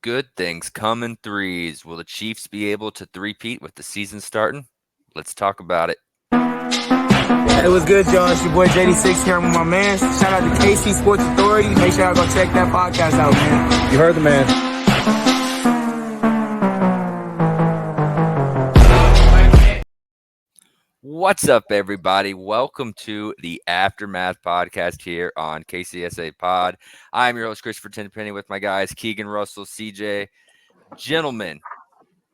Good things come in threes. Will the Chiefs be able to three-peat with the season starting? Let's talk about it. Hey, what's good, y'all? It's your boy JD6 here. I'm with my man. Shout out to KC Sports Authority. Make sure y'all go check that podcast out, man. You heard the man. What's up, everybody? Welcome to the Aftermath podcast here on KCSA Pod. I'm your host, Christopher Tenpenny, with my guys, Keegan, Russell, CJ. Gentlemen,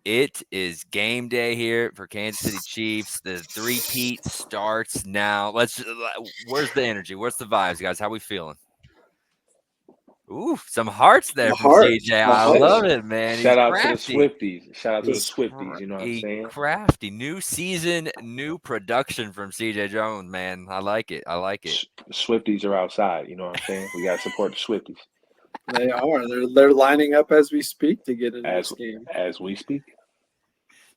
it is game day here for Kansas City Chiefs. The three-peat starts now. Where's the energy? Where's the vibes, guys? How we feeling? Ooh, some hearts there from CJ. I love it, man. He's Shout out to the crafty. Swifties. Shout out to the Swifties. You know what I'm saying? Crafty. New season, new production from CJ Jones, man. I like it. Swifties are outside. You know what I'm saying? We got to support the Swifties. They are. They're lining up as we speak to get into this game. As we speak.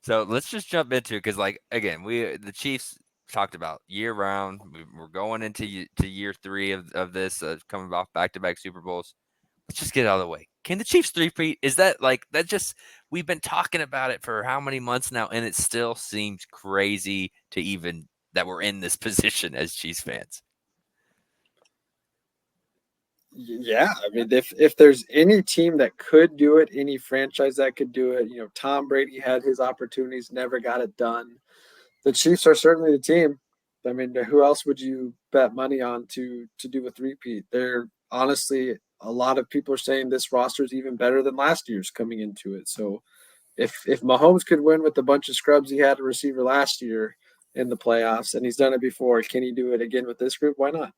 So let's just jump into it because, again, the Chiefs talked about year round. We're going into year three of this, coming off back-to-back Super Bowls. Let's just get it out of the way. Can the Chiefs three-peat? Is that we've been talking about it for how many months now, and it still seems crazy to even that we're in this position as Chiefs fans. Yeah, I mean, if there's any team that could do it, any franchise that could do it, Tom Brady had his opportunities, never got it done. The Chiefs are certainly the team. I mean, who else would you bet money on to do a three-peat? They're honestly, a lot of people are saying this roster is even better than last year's coming into it. So if Mahomes could win with the bunch of scrubs he had a receiver last year in the playoffs, and he's done it before, can he do it again with this group? Why not?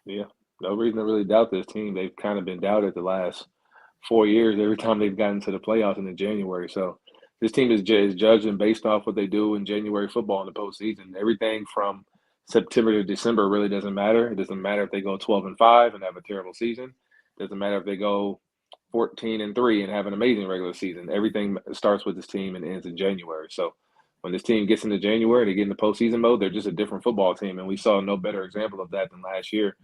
Yeah, no reason to really doubt this team. They've kind of been doubted the last 4 years every time they've gotten to the playoffs in January. So this team is judged and based off what they do in January football in the postseason. Everything from September to December really doesn't matter. It doesn't matter if they go 12-5 and have a terrible season. It doesn't matter if they go 14-3 and have an amazing regular season. Everything starts with this team and ends in January. So when this team gets into January, they get into postseason mode, they're just a different football team. And we saw no better example of that than last year.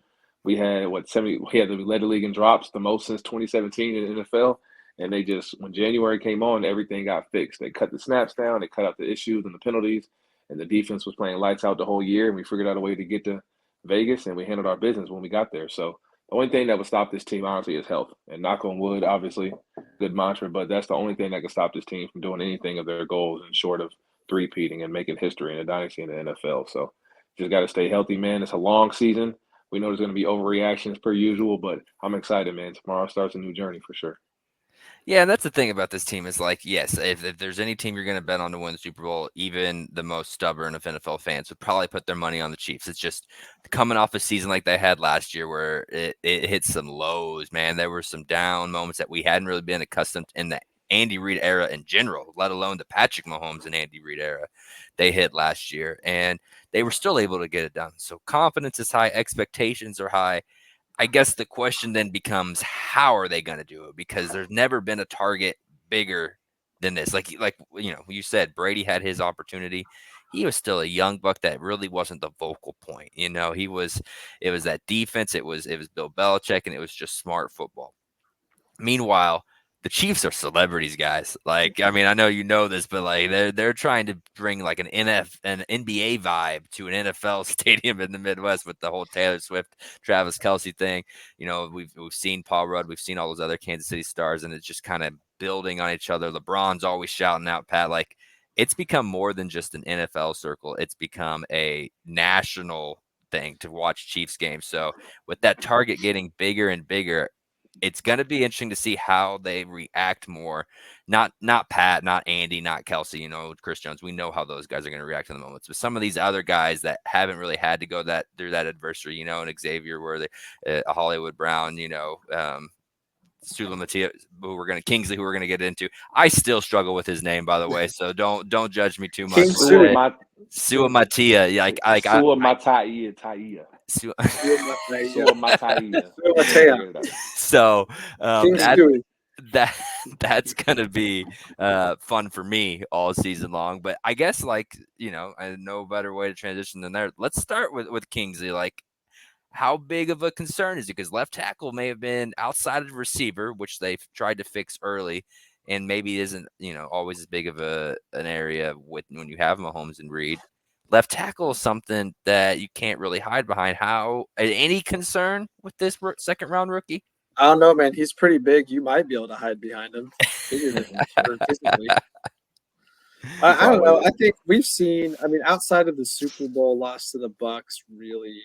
We had we led the league in drops, the most since 2017 in the NFL. And they just, when January came on, everything got fixed. They cut the snaps down, they cut out the issues and the penalties, and the defense was playing lights out the whole year. And we figured out a way to get to Vegas, and we handled our business when we got there. So the only thing that would stop this team, honestly, is health. And knock on wood, obviously, good mantra, but that's the only thing that can stop this team from doing anything of their goals and short of three-peating and making history in a dynasty in the NFL. So just got to stay healthy, man. It's a long season. We know there's going to be overreactions per usual, but I'm excited, man. Tomorrow starts a new journey for sure. Yeah, and that's the thing about this team is yes, if there's any team you're going to bet on to win the Super Bowl, even the most stubborn of NFL fans would probably put their money on the Chiefs. It's just coming off a season like they had last year where it hit some lows, man. There were some down moments that we hadn't really been accustomed in the Andy Reid era in general, let alone the Patrick Mahomes and Andy Reid era they hit last year. And they were still able to get it done. So confidence is high, expectations are high. I guess the question then becomes, how are they going to do it? Because there's never been a target bigger than this. Like you said, Brady had his opportunity. He was still a young buck that really wasn't the vocal point. It was that defense. It was Bill Belichick, and it was just smart football. Meanwhile, the Chiefs are celebrities, guys. I know you know this, but they're trying to bring like an NBA vibe to an NFL stadium in the Midwest with the whole Taylor Swift, Travis Kelce thing. We've seen Paul Rudd, we've seen all those other Kansas City stars, and it's just kind of building on each other. LeBron's always shouting out Pat. It's become more than just an NFL circle. It's become a national thing to watch Chiefs games. So with that target getting bigger and bigger, it's going to be interesting to see how they react more. Not Pat, not Andy, not Kelce, Chris Jones. We know how those guys are going to react in the moments. But some of these other guys that haven't really had to go through that adversity, and Xavier, Hollywood Brown, Sula Mattia, Kingsley, who we're gonna get into. I still struggle with his name, by the way, so don't judge me too much. Sula Mattia, Sula Mattia. So that's gonna be fun for me all season long. But I guess I no better way to transition than there. Let's start with Kingsley. how big of a concern is it? Because left tackle may have been outside of receiver, which they've tried to fix early, and maybe isn't always as big of an area with when you have Mahomes and Reed. Left tackle is something that you can't really hide behind. How any concern with this second round rookie? I don't know, man. He's pretty big. You might be able to hide behind him, figuratively or physically. I don't know. Probably. I think we've seen. I mean, outside of the Super Bowl loss to the Bucks, really,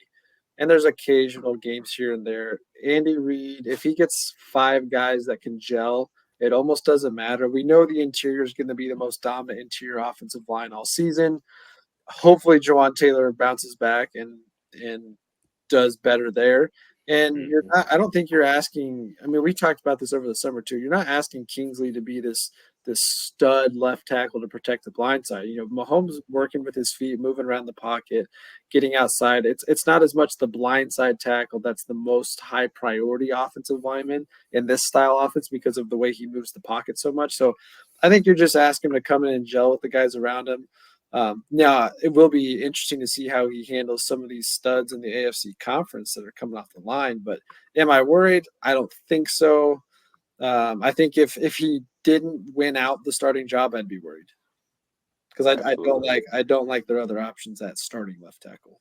and there's occasional games here and there. Andy Reid, if he gets 5 guys that can gel, it almost doesn't matter. We know the interior is going to be the most dominant interior offensive line all season. Hopefully, Jawan Taylor bounces back and does better there. And you're Mhm. not, I don't think you're asking. I mean, we talked about this over the summer too. You're not asking Kingsley to be this stud left tackle to protect the blind side. Mahomes working with his feet, moving around the pocket, getting outside. It's not as much the blind side tackle that's the most high priority offensive lineman in this style offense because of the way he moves the pocket so much. So I think you're just asking him to come in and gel with the guys around him. Now, it will be interesting to see how he handles some of these studs in the AFC conference that are coming off the line. But am I worried? I don't think so. I think if he didn't win out the starting job, I'd be worried because Absolutely. I don't like their other options at starting left tackle.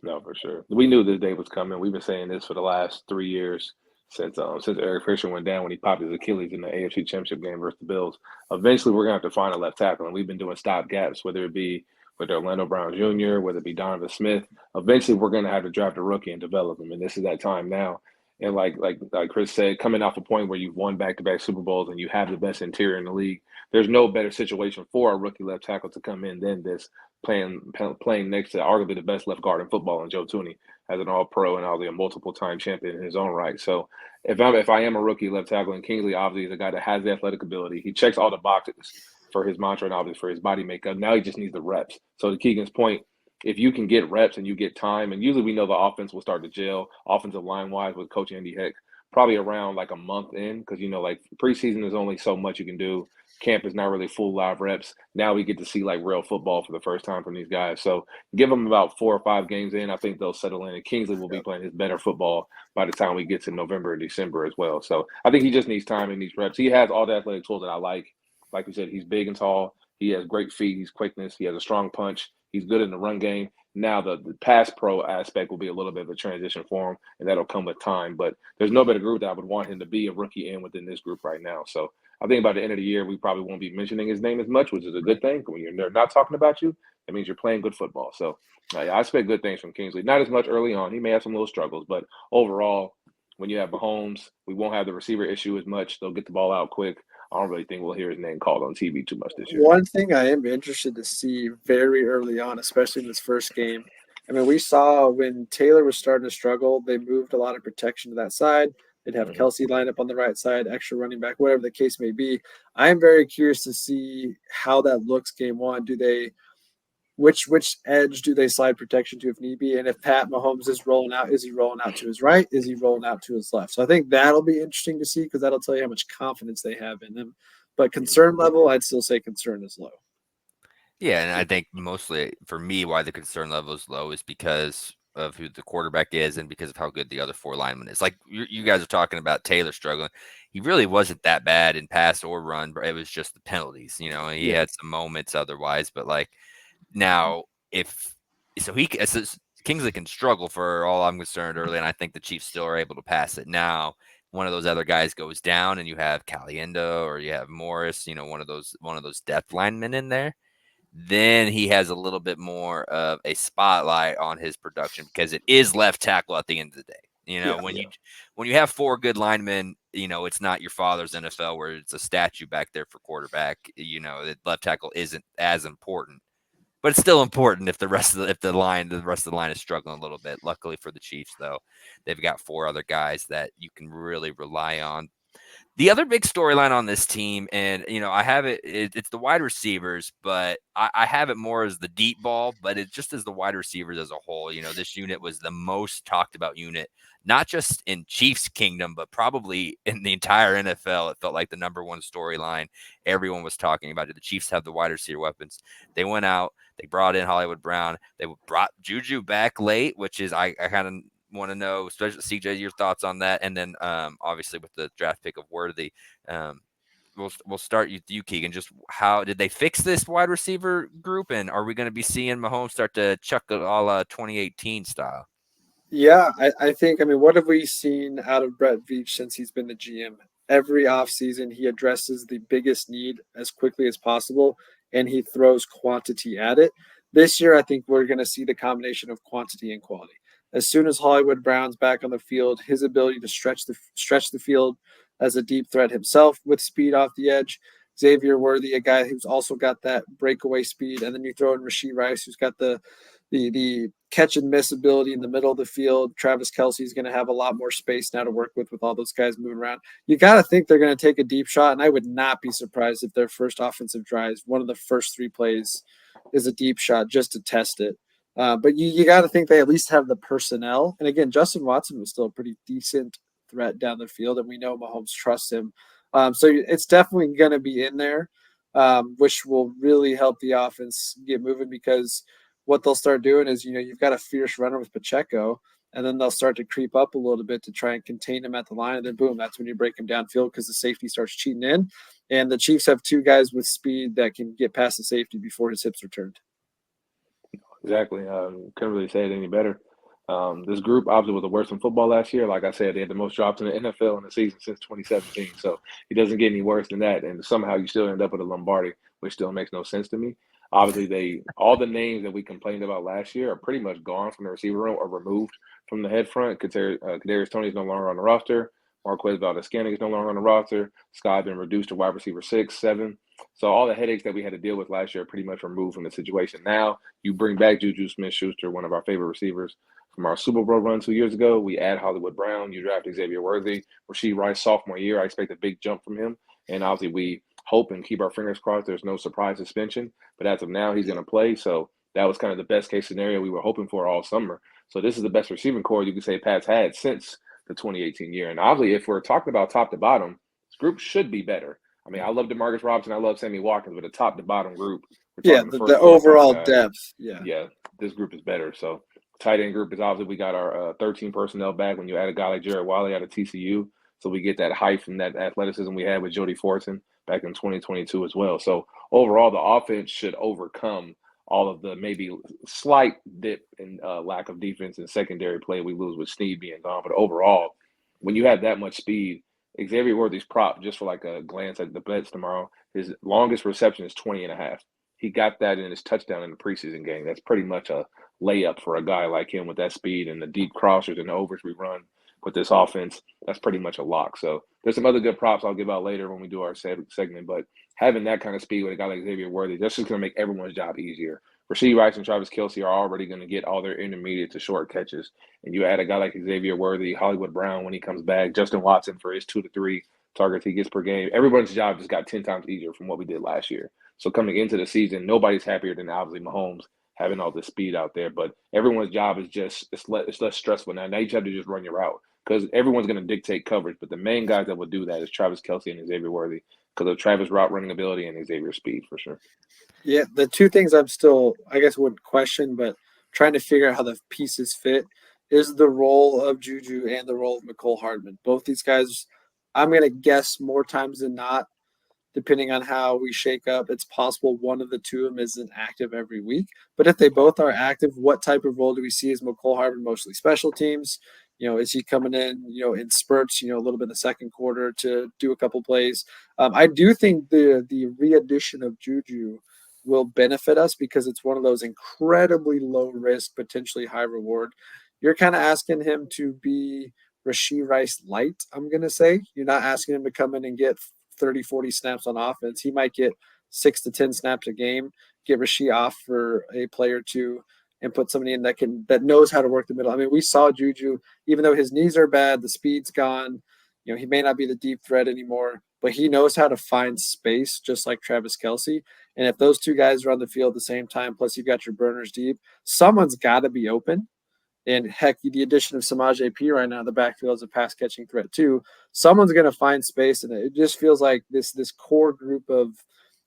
No, for sure. We knew this day was coming. We've been saying this for the last 3 years since Eric Fisher went down when he popped his Achilles in the AFC Championship game versus the Bills. Eventually, we're gonna have to find a left tackle, and we've been doing stop gaps, whether it be with Orlando Brown Jr., whether it be Donovan Smith. Eventually, we're gonna have to draft a rookie and develop him, and this is that time now. And like Chris said, coming off a point where you've won back-to-back Super Bowls and you have the best interior in the league, there's no better situation for a rookie left tackle to come in than this playing next to arguably the best left guard in football in Joe Tooney as an All-Pro and obviously a multiple-time champion in his own right. So if I am a rookie left tackle, and Kingsley obviously is a guy that has the athletic ability, he checks all the boxes for his mantra and obviously for his body makeup. Now he just needs the reps. So to Keegan's point, if you can get reps and you get time, and usually we know the offense will start to gel offensive line wise with Coach Andy Heck probably around like a month in because like preseason is only so much you can do. Camp is not really full live reps. Now we get to see like real football for the first time from these guys. So give them about 4 or 5 games in. I think they'll settle in, and Kingsley will be playing his better football by the time we get to November and December as well. So I think he just needs time and needs reps. He has all the athletic tools that I like. Like you said, he's big and tall. He has great feet. He's quickness. He has a strong punch. He's good in the run game. Now the pass pro aspect will be a little bit of a transition for him, and that'll come with time. But there's no better group that I would want him to be a rookie in within this group right now. So I think by the end of the year, we probably won't be mentioning his name as much, which is a good thing. When they're not talking about you, that means you're playing good football. So I expect good things from Kingsley. Not as much early on. He may have some little struggles, but overall, when you have Mahomes, we won't have the receiver issue as much. They'll get the ball out quick. I don't really think we'll hear his name called on TV too much this year. One thing I am interested to see very early on, especially in this first game. I mean, we saw when Taylor was starting to struggle, they moved a lot of protection to that side. They'd have Mm-hmm. Kelsey line up on the right side, extra running back, whatever the case may be. I am very curious to see how that looks game one. Do they which edge do they slide protection to if need be? And if Pat Mahomes is rolling out, is he rolling out to his right? Is he rolling out to his left? So I think that'll be interesting to see because that'll tell you how much confidence they have in him. But concern level, I'd still say concern is low. Yeah, and I think mostly for me, why the concern level is low is because of who the quarterback is and because of how good the other 4 linemen is. Like you guys are talking about Taylor struggling. He really wasn't that bad in pass or run, but it was just the penalties. He Yeah. had some moments otherwise, but like now if so he so Kingsley can struggle for all I'm concerned early, and I think the Chiefs still are able to pass it. Now one of those other guys goes down, and you have Caliendo or you have Morris, one of those depth linemen in there, then he has a little bit more of a spotlight on his production because it is left tackle at the end of the day. Yeah. When you have 4 good linemen, it's not your father's NFL where it's a statue back there for quarterback. That left tackle isn't as important, but it's still important if the rest of the line is struggling a little bit. Luckily for the Chiefs, though, they've got 4 other guys that you can really rely on. The other big storyline on this team, and I have it's the wide receivers, but I have it more as the deep ball, but it just as the wide receivers as a whole. This unit was the most talked about unit, not just in Chiefs Kingdom, but probably in the entire NFL. It felt like the number one storyline. Everyone was talking about it. The Chiefs have the wide receiver weapons. They went out, they brought in Hollywood Brown, they brought Juju back late, which is I kind of want to know, especially CJ, your thoughts on that, and then obviously with the draft pick of Worthy. We'll start with you, Keegan. Just how did they fix this wide receiver group, and are we going to be seeing Mahomes start to chuck it a la 2018 style? Yeah, I think, I mean, what have we seen out of Brett Veach since he's been the GM? Every offseason, he addresses the biggest need as quickly as possible, and he throws quantity at it. This year, I think we're going to see the combination of quantity and quality. As soon as Hollywood Brown's back on the field, his ability to stretch the field as a deep threat himself with speed off the edge. Xavier Worthy, a guy who's also got that breakaway speed, and then you throw in Rashee Rice, who's got the catch and miss ability in the middle of the field. Travis Kelce is going to have a lot more space now to work with all those guys moving around. You got to think they're going to take a deep shot, and I would not be surprised if their first offensive drive, one of the first 3 plays, is a deep shot just to test it. But you got to think they at least have the personnel. And again, Justin Watson was still a pretty decent threat down the field, and we know Mahomes trusts him. So it's definitely going to be in there, which will really help the offense get moving, because what they'll start doing is, you've got a fierce runner with Pacheco, and then they'll start to creep up a little bit to try and contain him at the line. And then boom, that's when you break him downfield because the safety starts cheating in. And the Chiefs have 2 guys with speed that can get past the safety before his hips are turned. Exactly. Couldn't really say it any better. This group obviously was the worst in football last year. Like I said, they had the most drops in the NFL in the season since 2017. So it doesn't get any worse than that. And somehow you still end up with a Lombardi, which still makes no sense to me. Obviously, all the names that we complained about last year are pretty much gone from the receiver room or removed from the head front. Kadarius Toney is no longer on the roster. Marquez Valdez-Scantling is no longer on the roster. Scott been reduced to wide receiver 6, 7. So all the headaches that we had to deal with last year are pretty much removed from the situation. Now you bring back Juju Smith-Schuster, one of our favorite receivers from our Super Bowl run 2 years ago. We add Hollywood Brown. You draft Xavier Worthy. Rashee Rice, sophomore year. I expect a big jump from him. And obviously we hope and keep our fingers crossed there's no surprise suspension. But as of now, he's going to play. So that was kind of the best case scenario we were hoping for all summer. So this is the best receiving core you could say Pat's had since the 2018 year. And obviously, if we're talking about top to bottom, this group should be better. I mean, I love DeMarcus Robinson. I love Sammy Watkins, but a top to bottom group. Yeah, the overall depth. Yeah, this group is better. So tight end group is obviously we got our 13 personnel back when you add a guy like Jared Wiley out of TCU. So we get that height and that athleticism we had with Jody Fortson back in 2022 as well. So overall, the offense should overcome all of the maybe slight dip in lack of defense and secondary play we lose with Snead being gone. But overall, when you have that much speed, Xavier Worthy's prop, just for like a glance at the bets tomorrow, his longest reception is 20.5. He got that in his touchdown in the preseason game. That's pretty much a layup for a guy like him with that speed and the deep crossers and the overs we run with this offense. That's pretty much a lock. So there's some other good props I'll give out later when we do our segment. But having that kind of speed with a guy like Xavier Worthy, that's just going to make everyone's job easier. Rashee Rice and Travis Kelce are already going to get all their intermediate to short catches. And you add a guy like Xavier Worthy, Hollywood Brown when he comes back, Justin Watson for his 2 to 3 targets he gets per game. Everyone's job just got 10 times easier from what we did last year. So coming into the season, nobody's happier than obviously Mahomes having all this speed out there. But everyone's job is just it's less stressful now. Now you have to just run your route because everyone's going to dictate coverage. But the main guys that will do that is Travis Kelce and Xavier Worthy because of Travis' route running ability and Xavier's speed for sure. Yeah, the 2 things I'm still, I guess, wouldn't question, but trying to figure out how the pieces fit is the role of Juju and the role of McCole Hardman. Both these guys, I'm going to guess more times than not, depending on how we shake up, it's possible one of the 2 of them isn't active every week. But if they both are active, what type of role do we see? Is McCole Hardman mostly special teams? Is he coming in, in spurts, a little bit in the second quarter to do a couple plays? I do think the re-addition of Juju will benefit us because it's one of those incredibly low risk, potentially high reward. You're kind of asking him to be Rashee Rice light, I'm going to say. You're not asking him to come in and get 30, 40 snaps on offense. He might get 6 to 10 snaps a game, get Rashee off for a play or 2, and put somebody in that knows how to work the middle. I mean, we saw Juju, even though his knees are bad, the speed's gone, he may not be the deep threat anymore, but he knows how to find space just like Travis Kelce. And if those 2 guys are on the field at the same time, plus you've got your burners deep, someone's got to be open. And heck, the addition of Samaj P right now in the backfield is a pass catching threat too. Someone's going to find space, and it just feels like this core group of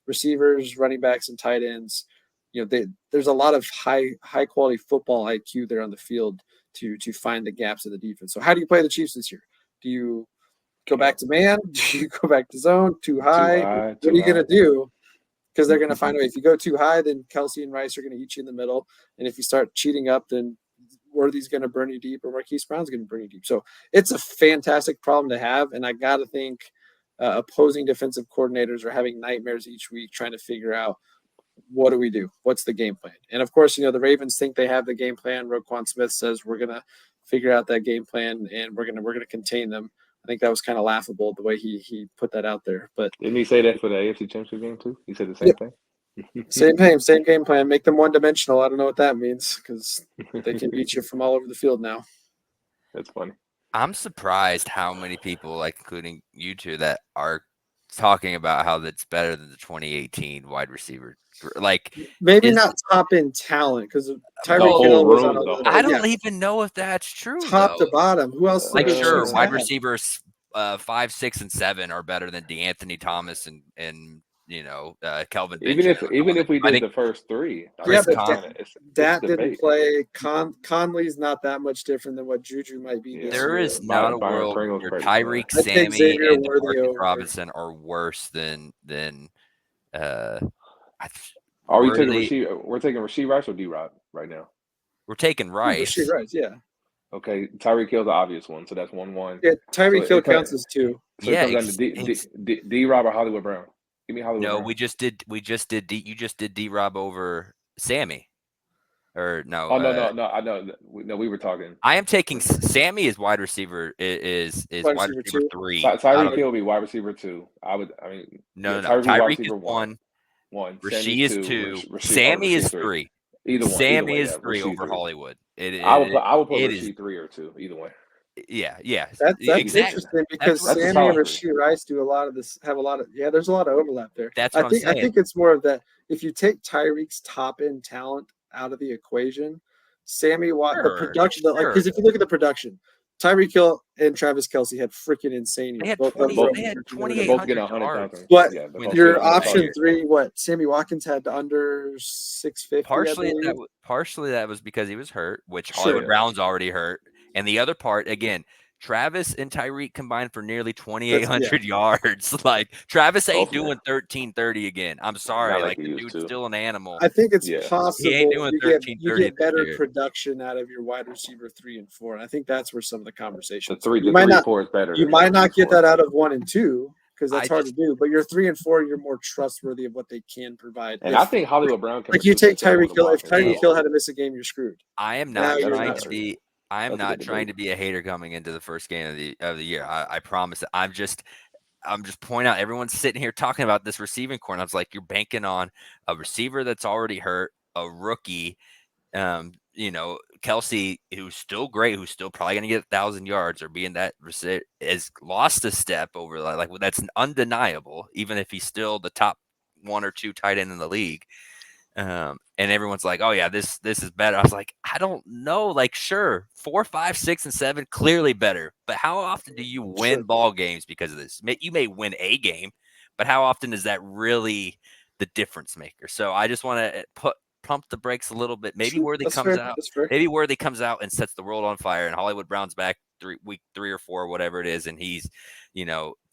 receivers, running backs, and tight ends. There's a lot of high quality football IQ there on the field. to find the gaps in the defense. So how do you play the Chiefs this year? Do you go back to man? Do you go back to zone? Too high? What are you going to do? Because they're going to find a way. If you go too high, then Kelsey and Rice are going to eat you in the middle. And if you start cheating up, then Worthy's going to burn you deep, or Marquise Brown's going to burn you deep. So it's a fantastic problem to have. And I got to think opposing defensive coordinators are having nightmares each week trying to figure out, what do we do? What's the game plan? And of course, the Ravens think they have the game plan. Roquan Smith says we're going to figure out that game plan and we're going to contain them. I think that was kind of laughable the way he put that out there. But didn't he say that for the AFC Championship game too? He said the same thing. Same game plan. Make them one-dimensional. I don't know what that means because they can beat you from all over the field now. That's funny. I'm surprised how many people, like including you two, that are talking about how that's better than the 2018 wide receiver. Like maybe not top end talent because Tyreek Hill was on a I don't even know if that's true. Top to bottom. Who else? Like sure, wide receivers 5, 6, and 7 are better than DeAnthony Thomas and Kelvin. Even if we did the first 3, that didn't play. Conley's not that much different than what Juju might be. There is not a world where Tyreek, Sammy, and Demarcus Robinson are worse than. Are we taking receiver? We're taking Rasheed Rice or D-Rob right now? We're taking Rice. Rasheed Rice, yeah. Okay, Tyreek Hill's the obvious one, so that's 1-1. Yeah, Tyreek Hill counts as 2. So it comes down to D-Rob or Hollywood Brown. Give me Hollywood Brown. No, you just did D-Rob over Sammy. Or no. Oh no, I know. No, we were talking. I am taking Sammy as wide receiver is wide receiver 3. Tyreek Hill will be wide receiver 2. No. Tyreek is 1. Rasheed is 2. Sammy is 3. Either one. Sammy is 3 over Hollywood. I will put Rasheed 3 or 2. Either way. Yeah. That's interesting because Sammy and Rasheed Rice do a lot of this. There's a lot of overlap there. That's what I'm saying. I think it's more of that. If you take Tyreek's top end talent out of the equation, Sammy the production, because if you look at the production, Tyreek Hill and Travis Kelce had freaking insane. They had 2,800 yards. But your option 3, Sammy Watkins had under 650. Partially that was because he was hurt, which Hollywood Brown's already hurt. And the other part, again, Travis and Tyreek combined for nearly 2,800 yards. Like Travis ain't doing 1330 again. I'm sorry, like the dude's still an animal. I think it's possible he ain't doing 1330. You get better production out of your wide receiver 3 and 4, and I think that's where some of the conversation. The 3 and 4 is better. You might not get that out of 1 and 2 because that's hard to do. But your 3 and 4, you're more trustworthy of what they can provide. And I think Hollywood Brown can. Like you take Tyreek Hill. If Tyreek Hill had to miss a game, you're screwed. I am not trying to be. I am not trying to be a hater coming into the first game of the year. I promise. I'm just pointing out everyone's sitting here talking about this receiving core. And I was like, you're banking on a receiver that's already hurt, a rookie, Kelsey, who's still great, who's still probably going to get 1,000 yards or being that has lost a step over like that's undeniable, even if he's still the top 1 or 2 tight end in the league. And everyone's like, oh yeah, this is better. I was like, I don't know. Like, sure, 4, 5, 6, and 7, clearly better. But how often do you win ball games because of this? You may win a game, but how often is that really the difference maker? So I just want to pump the brakes a little bit. Maybe Worthy comes out. Maybe Worthy comes out and sets the world on fire, and Hollywood Brown's back week 3 or 4, whatever it is, and he's,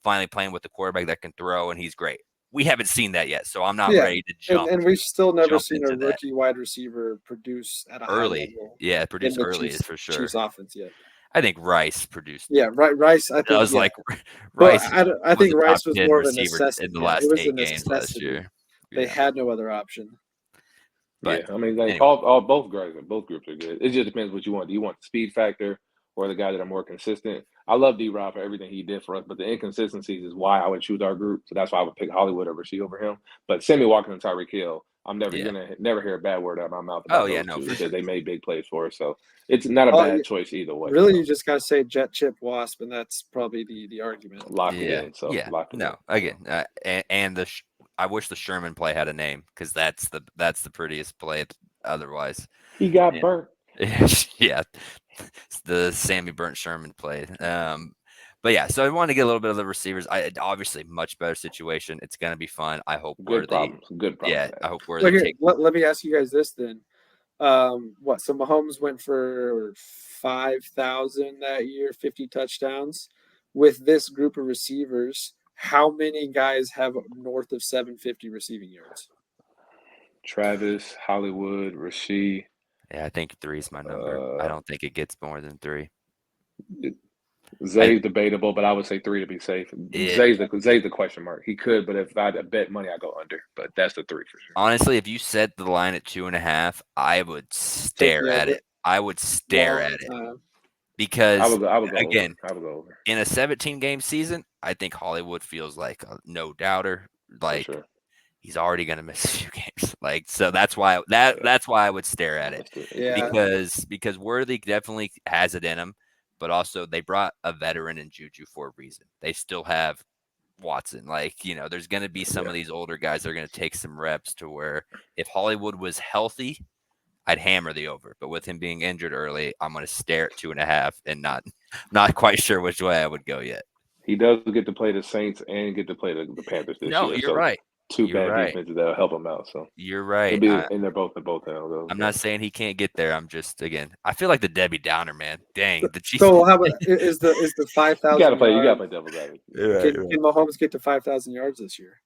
finally playing with the quarterback that can throw, and he's great. We haven't seen that yet, so I'm not ready to jump. And we've still never seen a rookie wide receiver produce at a high level. Yeah, produce early is for sure. Chiefs offense yet. I think Rice produced. Yeah, Rice. I think Rice. I think Rice was more of a necessity in the last 8 games last year. They had no other option. But anyway. both groups are good. It just depends what you want. Do you want the speed factor or the guy that are more consistent? I love D-Rob for everything he did for us, but the inconsistencies is why I would choose our group. So that's why I would pick Hollywood over him. But Sammy Watkins and Tyreek Hill, I'm never hear a bad word out of my mouth about because they made big plays for us. So it's not a bad choice either way. Really, you just got to say jet, chip, wasp, and that's probably the argument. Lock it in. So again, and I wish the Sherman play had a name because that's the prettiest play. Otherwise, he got burnt. Yeah, the Sammy Burnt Sherman play. But yeah, so I want to get a little bit of the receivers. Obviously much better situation. It's going to be fun. I hope good problems. Yeah, I hope Worthy. Let me ask you guys this then. So Mahomes went for 5,000 that year, 50 touchdowns. With this group of receivers, how many guys have north of 750 receiving yards? Travis, Hollywood, Rasheed. Yeah, I think 3 is my number. I Uh, don't think it gets more than 3. I Zay's debatable, but I would say 3 to be safe. it, Zay's the question mark. He could, but if I had to bet money, I'd go under. But that's the 3 for sure. honestly, if you set the line at 2.5, I would Take stare the at over. it. I would stare Long at it time. because, I would go over. again, I would go over in a 17-game season, I think Hollywood feels like a no doubter. for Like sure. he's already going to miss a few games. Like so that's why that's why I would stare at it Yeah. because Worthy definitely has it in him, but also they brought a veteran in Juju for a reason. They still have Watson. Like, there's going to be some of these older guys that are going to take some reps to where if Hollywood was healthy, I'd hammer the over. But with him being injured early, I'm going to stare at 2.5 and not quite sure which way I would go yet. He does get to play the Saints and get to play the Panthers this No, year. you're So right. two You're bad right. defenses that'll help him out. So You're it'll right. be and they're both those. I'm not saying he can't get there. I'm just again, I feel like the Debbie Downer, man. Dang, the Chiefs. So how about is the 5,000 You gotta yards? play devil's advocate. Can Mahomes get to 5,000 yards this year?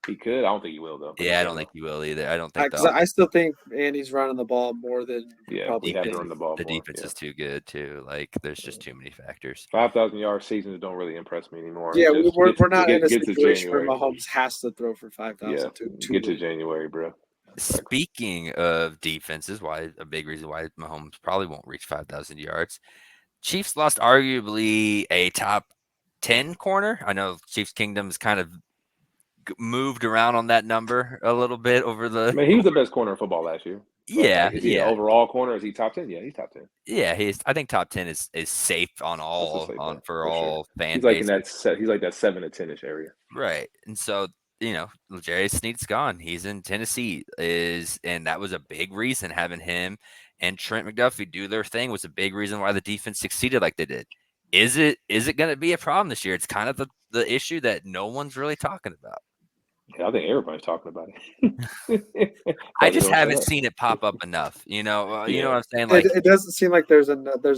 He could. I don't think he will though. But Yeah, I he don't can think though. he will either. I don't think Because I still think Andy's running the ball more than Yeah, probably we have to defense. run the ball The more. defense Yeah. is too good too. Like there's just too many factors. 5,000-yard seasons don't really impress me anymore. Yeah, Just we're not in a get to situation where January. Mahomes has to throw for Yeah, 5,000 to get to win. January, bro. Speaking of defenses, why a big reason why Mahomes probably won't reach 5,000 yards. Chiefs lost arguably a top 10 corner. I know Chiefs Kingdom's kind of moved around on that number a little bit over I the mean, he was the best corner in football last year. But yeah, is he an yeah. overall corner? Is he top 10? Yeah, he's top 10. Yeah, I think top 10 is safe on That's a all safe on bet for for sure. all fan He's like in bases. that he's like that 7 to 10ish area. Right. And so, Jerry Sneed's gone. He's in Tennessee and that was a big reason having him and Trent McDuffie do their thing was a big reason why the defense succeeded like they did. Is it going to be a problem this year? It's kind of the issue that no one's really talking about. Yeah, I think everybody's talking about it. I just haven't seen it pop up enough. You know what I'm saying? Like It doesn't seem like there's a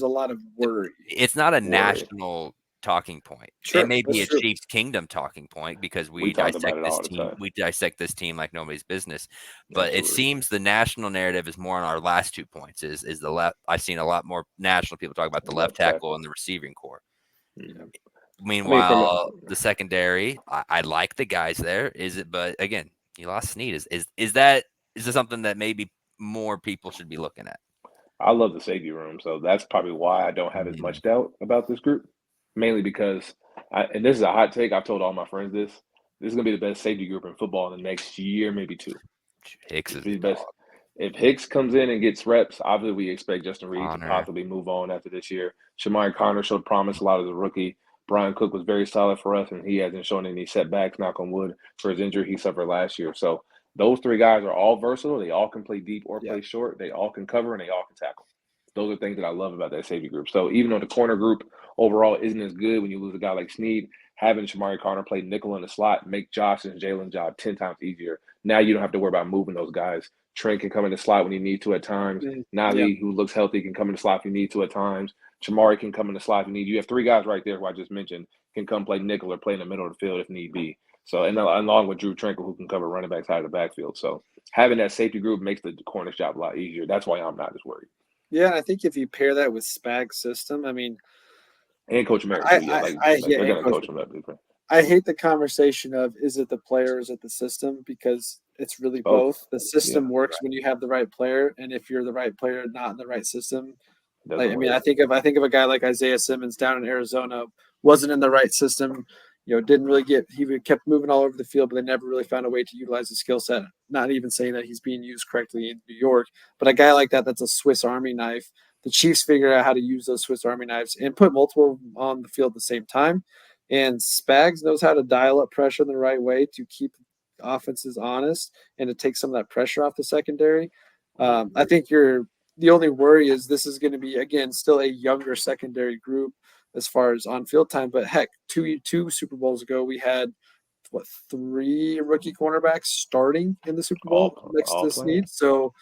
lot of worry. it's not a national talking point. Sure, It may be a that's true. Chiefs Kingdom talking point because We talk about it all the time. We dissect this team like nobody's business. But it Absolutely. seems the national narrative is more on our last 2 points. Is the left? I've seen a lot more national people talk about the left tackle and the receiving core. Mhm. Meanwhile, the secondary, I like the guys there. Is it? But again, you lost Snead. Is that something that maybe more people should be looking at? I love the safety room, so that's probably why I don't have as much doubt about this group. Mainly because, and this is a hot take. I've told all my friends this. This is gonna be the best safety group in football in the next year, maybe 2. Hicks is Be the the best. dog. If Hicks comes in and gets reps, obviously we expect Justin Reed to Connor. possibly move on after this year. Shamari Connor showed promise a lot as a rookie. Brian Cook was very solid for us, and he hasn't shown any setbacks, knock on wood, for his injury he suffered last year. So those 3 guys are all versatile. They all can play deep or play short. They all can cover, and they all can tackle. Those are things that I love about that safety group. So even though the corner group overall isn't as good when you lose a guy like Snead, having Shamari Connor play nickel in the slot make Josh and Jalen's job 10 times easier. Now you don't have to worry about moving those guys. Trent can come in the slot when you need to at times. Nali, who looks healthy, can come in the slot if you need to at times. Shamari can come in the slot if you need. You have 3 guys right there who I just mentioned can come play nickel or play in the middle of the field if need be. So, and along with Drew Tranquil, who can cover running back side of the backfield. So having that safety group makes the corner's job a lot easier. That's why I'm not as worried. Yeah, I think if you pair that with Spag's system, I mean, and Coach Merritt, too. They're going to coach him up. I hate the conversation of is it the player or is it the system, because it's really both. The system works when you have the right player, and if you're the right player, not in the right system. I think of a guy like Isaiah Simmons down in Arizona, wasn't in the right system. Didn't really he kept moving all over the field, but they never really found a way to utilize the skill set. Not even saying that he's being used correctly in New York, but a guy like that's a Swiss Army knife. The Chiefs figure out how to use those Swiss Army knives and put multiple on the field at the same time. And Spags knows how to dial up pressure in the right way to keep offenses honest and to take some of that pressure off the secondary. I think the only worry is this is going to be, again, still a younger secondary group as far as on-field time. But heck, two Super Bowls ago, we had, 3 rookie cornerbacks starting in the Super Bowl next to Snead. So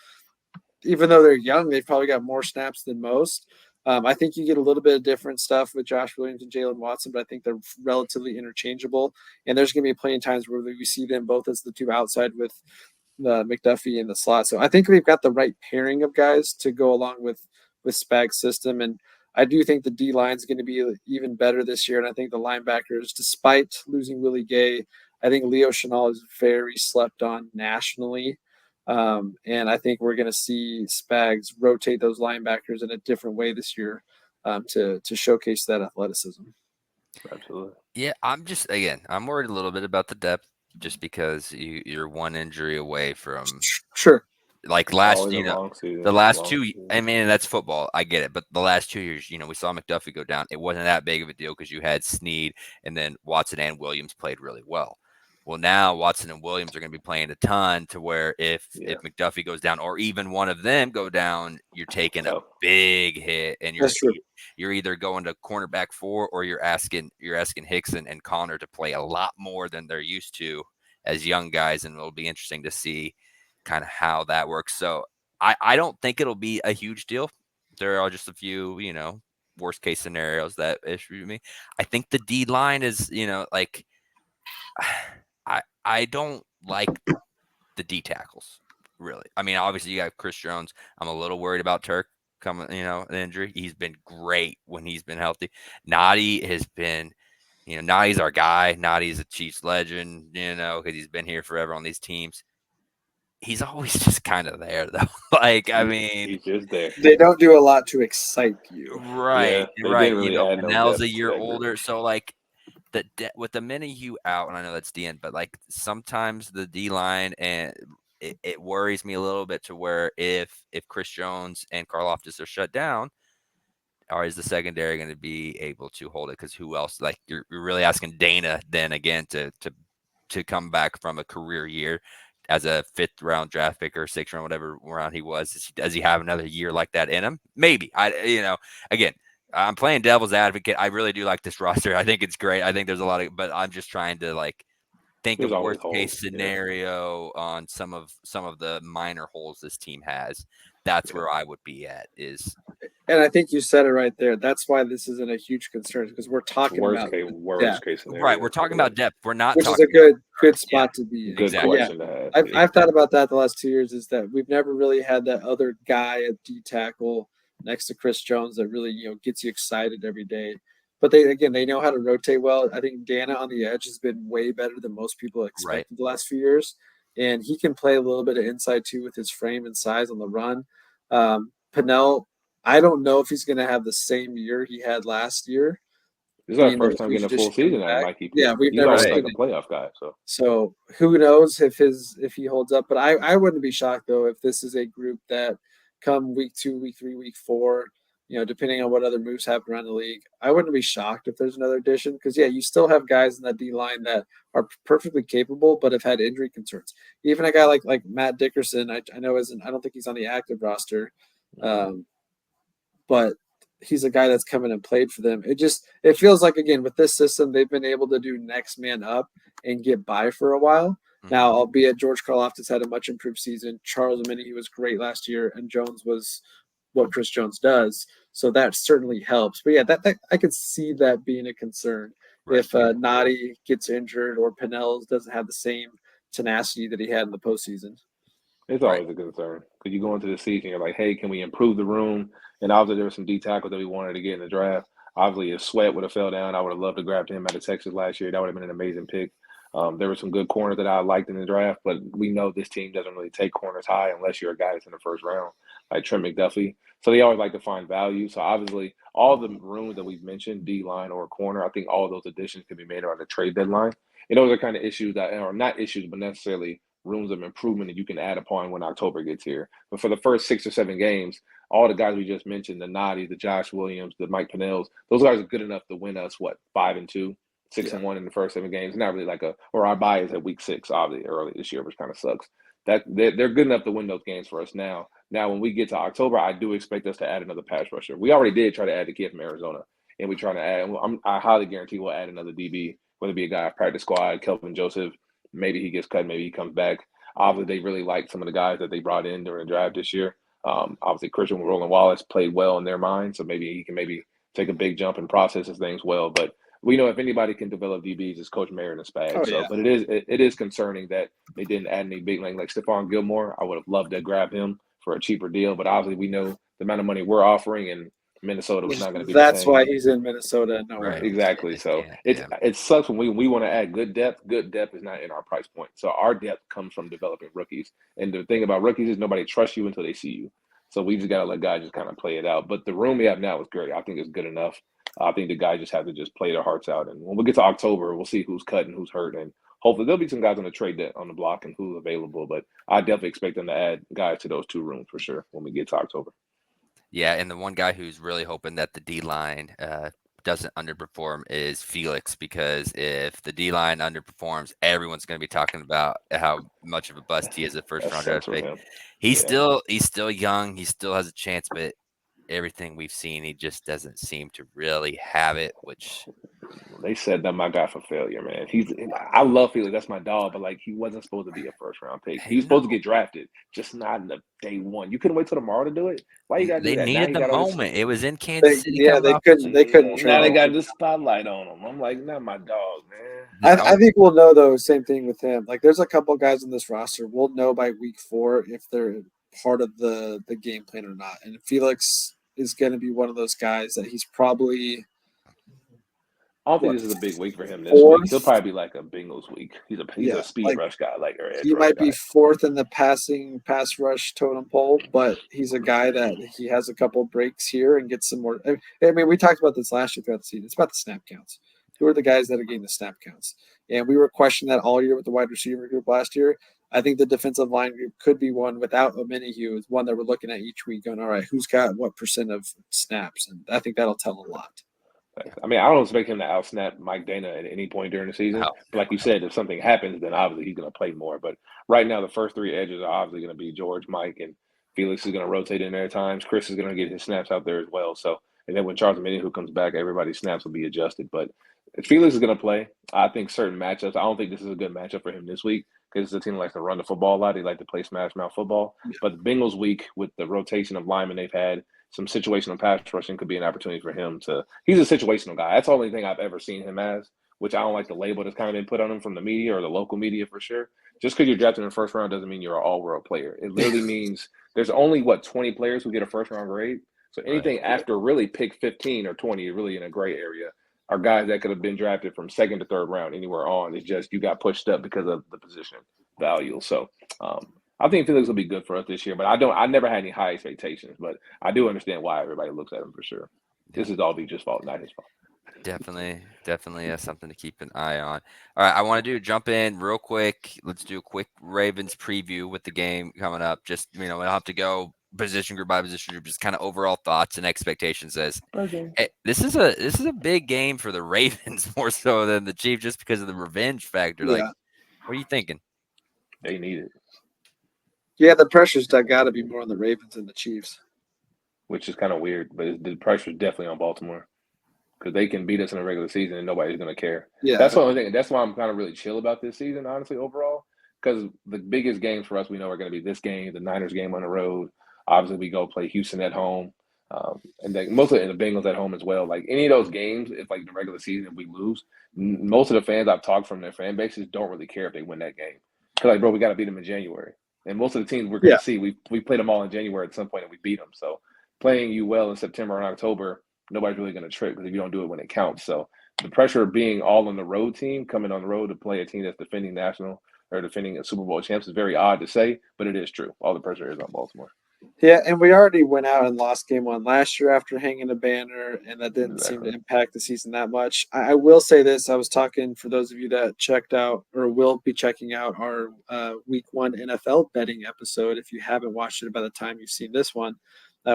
even though they're young, they've probably got more snaps than most. I think you get a little bit of different stuff with Josh Williams and Jalen Watson, but I think they're relatively interchangeable. And there's going to be plenty of times where we see them both as the two outside with the McDuffie in the slot. So I think we've got the right pairing of guys to go along with Spag's system. And I do think the D line is going to be even better this year. And I think the linebackers, despite losing Willie Gay, I think Leo Chenal is very slept on nationally. And I think we're going to see Spags rotate those linebackers in a different way this year to showcase that athleticism. Absolutely. Yeah, I'm worried a little bit about the depth just because you're one injury away from Sure. like Always last, a you know, long season. the last Long two. season. I mean, that's football. I get it, but the last 2 years, you know, we saw McDuffie go down. It wasn't that big of a deal because you had Snead, and then Watson and Williams played really well. Well, now Watson and Williams are going to be playing a ton to where if McDuffie goes down or even one of them go down, you're taking a big hit, and you're either going to cornerback 4 or you're asking Hickson and Connor to play a lot more than they're used to as young guys, and it'll be interesting to see kind of how that works. So I don't think it'll be a huge deal. There are just a few, you know, worst case scenarios that issue me. I think the D line is, you know, like I don't like the D tackles really. I mean, obviously you got Chris Jones. I'm a little worried about Turk coming, you know, the injury. He's been great when he's been healthy. Nadi has been, you know, Nadi's our guy. Nadi's a Chiefs legend, you know, because he's been here forever on these teams. He's always just kind of there though. Like, I mean, he's just there. They don't do a lot to excite you. Right, Yeah, they right. didn't really You know, add no Pennell's depth a to year that group. older, so like with the minute you out, and I know that's the end, but like sometimes the D line and it worries me a little bit to where if Chris Jones and Karlaftis are shut down, or is the secondary going to be able to hold it? Because who else? Like you're really asking Dana then again to come back from a career year as a 5th round draft pick or 6th round, whatever round he was. Does he have another year like that in him? Maybe. Again, I'm playing devil's advocate. I really do like this roster. I think it's great. I think there's a lot of, but I'm just trying to like think There's of always worst case holes. scenario on some of the minor holes this team has. That's where I would be at is. And I think you said it right there. That's why this isn't a huge concern because we're talking worst about case scenario. Right, we're talking about depth. We're not which talking is a good spot to be in. Good question to have. I've thought about that the last 2 years. Is that we've never really had that other guy at D tackle next to Chris Jones that really gets you excited every day. But they know how to rotate well. I think Dana on the edge has been way better than most people expected the last few years, and he can play a little bit of inside too with his frame and size on the run. Pennell, I don't know if he's going to have the same year he had last year. This is our first time getting a full season out of Mikey Peat. Yeah, we've he's never always seen like a playoff guy. So who knows if he holds up? But I wouldn't be shocked though if this is a group that come week 2, week 3, week 4, depending on what other moves happen around the league, I wouldn't be shocked if there's another addition because you still have guys in that D line that are perfectly capable but have had injury concerns. Even a guy like Matt Dickerson, I know I don't think he's on the active roster, but he's a guy that's come in and played for them. It feels like, again, with this system, they've been able to do next man up and get by for a while. Mm-hmm. Now, albeit George Karlaftis had a much improved season. Charles Omeni, he was great last year, and Jones was what Chris Jones does. So that certainly helps. But yeah, that I could see that being a concern if Nadi gets injured or Pennell doesn't have the same tenacity that he had in the postseason. It's always a concern because you go into the season, you're like, hey, can we improve the room? And obviously there was some D tackle that we wanted to get in the draft. Obviously, if Sweat would have fell down, I would have loved to grab him out of Texas last year. That would have been an amazing pick. There were some good corners that I liked in the draft, but we know this team doesn't really take corners high unless you're a guy that's in the first round, like Trent McDuffie. So they always like to find value. So obviously, all the rooms that we've mentioned, D-line or corner, I think all of those additions can be made around the trade deadline. And those are kind of issues that are not issues, but necessarily rooms of improvement that you can add upon when October gets here. But for the first 6 or 7 games, all the guys we just mentioned, the Nadi, the Josh Williams, the Mike Pennells, those guys are good enough to win us, 5-2, 6-1 in the first 7 games. Not really or our bye is at week 6, obviously, early this year, which kind of sucks. That they're good enough to win those games for us now. Now, when we get to October, I do expect us to add another pass rusher. We already did try to add the kid from Arizona, and we're trying to add. I highly guarantee we'll add another DB, whether it be a guy off practice squad, Kelvin Joseph. Maybe he gets cut, maybe he comes back. Obviously, they really like some of the guys that they brought in during the draft this year. Obviously, Christian Roland Wallace played well in their mind, so maybe he can take a big jump and process his things well. But we know if anybody can develop DBs, it's Coach Mayer and his Oh Spags. So, yeah. but it is concerning that they didn't add any big like Stephon Gilmore. I would have loved to grab him for a cheaper deal, but obviously we know the amount of money we're offering, and Minnesota was not going to be the That's why same. he's in Minnesota and nowhere Right. else. Exactly. So Yeah. it sucks when we want to add good depth. Good depth is not in our price point. So our depth comes from developing rookies. And the thing about rookies is nobody trusts you until they see you. So we just got to let guys just kind of play it out. But the room we have now is great. I think it's good enough. I think the guys just have to just play their hearts out. And when we get to October, we'll see who's cut and who's hurt. And hopefully there'll be some guys on the trade on the block and who's available. But I definitely expect them to add guys to those two rooms for sure when we get to October. Yeah, and the one guy who's really hoping that the D line doesn't underperform is Felix, because if the D line underperforms, everyone's going to be talking about how much of a bust he is a first That round sucks draft for pick. him. He's Yeah. still young. He still has a chance, but everything we've seen, he just doesn't seem to really have it. Which They set up my guy for failure, man. I love Felix. That's my dog, but like he wasn't supposed to be a first round pick. He was no, supposed to get drafted, just not in the day one. You couldn't wait till tomorrow to do it. Why you gotta do they that? Now needed he the got all this. moment. It was in Kansas They, City yeah, coming they off. couldn't they couldn't Now they got transition. this spotlight on him. I'm like, not my dog, man. I think we'll know though. Same thing with him. Like, there's a couple guys on this roster. We'll know by week 4 if they're part of the game plan or not. And Felix is going to be one of those guys that he's probably I don't think what this is a big week for him this week. He'll 4th. probably be like a Bengals week. He's Yeah, a speed like rush guy, like or edge he rush might be guy. 4th in the pass rush totem pole, but he's a guy that he has a couple breaks here and gets some more. I mean, we talked about this last year throughout the season. It's about the snap counts. Who are the guys that are getting the snap counts? And we were questioning that all year with the wide receiver group last year. I think the defensive line group could be one without Omenihu, is one that we're looking at each week going, all right, who's got what % of snaps? And I think that'll tell a lot. I mean, I don't expect him to outsnap Mike Dana at any point during the season. Oh, But like you said, if something happens, then obviously he's going to play more. But right now, the first 3 edges are obviously going to be George, Mike, and Felix is going to rotate in there at times. Chris is going to get his snaps out there as well. So, and then when Charles who comes back, everybody's snaps will be adjusted. But if Felix is going to play, I think certain matchups. I don't think this is a good matchup for him this week because it's a team that likes to run the football a lot. They like to play smash mouth football. Yeah. But the Bengals week with the rotation of linemen they've had, some situational pass rushing could be an opportunity for him to. He's a situational guy. That's the only thing I've ever seen him as, which I don't like the label that's kind of been put on him from the media or the local media for sure. Just because you're drafted in the first round doesn't mean you're an all-world player. It literally means there's only 20 players who get a first-round grade. So anything after really pick 15 or 20 is really in a gray area. Are guys that could have been drafted from 2nd to 3rd round anywhere on. It's just you got pushed up because of the position value. So I think Felix will be good for us this year, but I never had any high expectations, but I do understand why everybody looks at him for sure. This is all Beach's fault, not his fault. Definitely something to keep an eye on. All right, I want to jump in real quick. Let's do a quick Ravens preview with the game coming up. Just, we don't have to go position group by position group, just kind of overall thoughts and expectations. This is a big game for the Ravens more so than the Chiefs, just because of the revenge factor. Yeah. Like, what are you thinking? They need it, Yeah, the pressure's got to be more on the Ravens than the Chiefs. which is kind of weird, but the pressure's definitely on Baltimore because they can beat us in the regular season and nobody's going to care. Yeah, That's the only thing. That's why I'm kind of really chill about this season, honestly, overall, because the biggest games for us we know are going to be this game, the Niners game on the road. Obviously, we go play Houston at home, and then mostly in the Bengals at home as well. Like any of those games, if like the regular season, if we lose, most of the fans I've talked from their fan bases don't really care if they win that game. Because like, bro, we got to beat them in January, and most of the teams we're going to see, we played them all in January at some point, and we beat them. So playing you well in September and October, nobody's really going to trip because if you don't do it when it counts. So the pressure of being all on the road team, coming on the road to play a team that's defending national or defending a Super Bowl champs is very odd to say, but it is true. All the pressure is on Baltimore. Yeah, and we already went out and lost game 1 last year after hanging a banner, and that didn't seem to impact the season that much. I will say this. I was talking, for those of you that checked out or will be checking out our week 1 NFL betting episode, if you haven't watched it by the time you've seen this one,